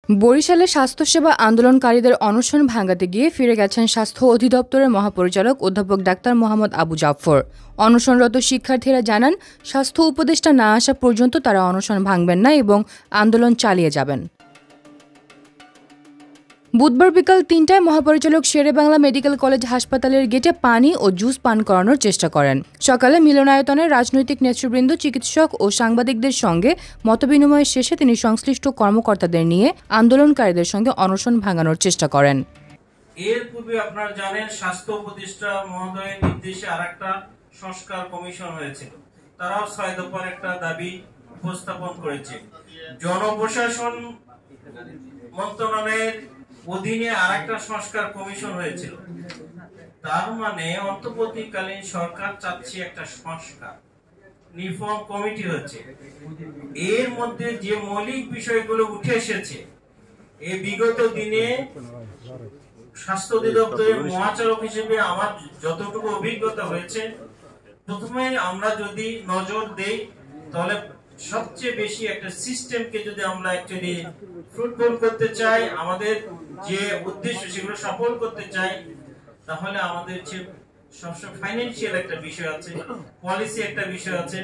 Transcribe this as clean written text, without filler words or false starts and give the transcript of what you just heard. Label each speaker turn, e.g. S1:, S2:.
S1: বরিশালে স্বাস্থ্যসেবা আন্দোলনকারীদের অনশন ভাঙাতে গিয়ে ফিরে গেছেন স্বাস্থ্য অধিদপ্তরের মহাপরিচালক অধ্যাপক ডাক্তার মোহাম্মদ আবু জাফর। অনশনরত শিক্ষার্থীরা জানান, স্বাস্থ্য উপদেষ্টা না আসা পর্যন্ত তারা অনশন ভাঙবেন না এবং আন্দোলন চালিয়ে যাবেন। বুধবার বিকাল ৩টায় মহাপরিচালক শেরেবাংলা মেডিকেল কলেজ হাসপাতালের গেটে পানি ও জুস পান করানোর চেষ্টা করেন। সকালে মিলনায়তনে রাজনৈতিক নেতৃবৃন্দ, চিকিৎসক ও সাংবাদিকদের সঙ্গে মতবিনিময় শেষে তিনি সংশ্লিষ্ট কর্মকর্তাদের নিয়ে আন্দোলনকারীদের সঙ্গে অনশন ভাঙানোর চেষ্টা করেন।
S2: এর পূর্বে আপনারা জানেন, স্বাস্থ্য উপদেষ্টা মহোদয়ের নির্দেশে আরেকটা সংস্কার কমিশন হয়েছিল। তারাও ৬ দফার একটা দাবি উপস্থাপন করেছে। জনপ্রশাসন মন্ত্রণালয়ের অধীনে আরেকটা সংস্কার কমিশন হয়েছিল। তার মানে অন্তর্বর্তীকালীন সরকার চাচ্ছে একটা সংস্কার, রিফর্ম কমিটি হচ্ছে। এর মধ্যে যে মৌলিক বিষয়গুলো উঠে এসেছে, এই বিগত দিনে স্বাস্থ্য অধিদপ্তরের মহাচালক হিসেবে আমার যতটুকু অভিজ্ঞতা হয়েছে, প্রথমে আমরা যদি নজর দেই তাহলে সবচেয়ে বেশি একটা সিস্টেমকে যদি আমরা অ্যাকচুয়ালি ফ্রুটফুল করতে চাই, আমাদের যে উদ্দেশ্য সেগুলো সফল করতে চাই, তাহলে আমাদের যে সবসময় ফাইন্যান্সিয়াল একটা বিষয় আছে, পলিসি একটা বিষয় আছে,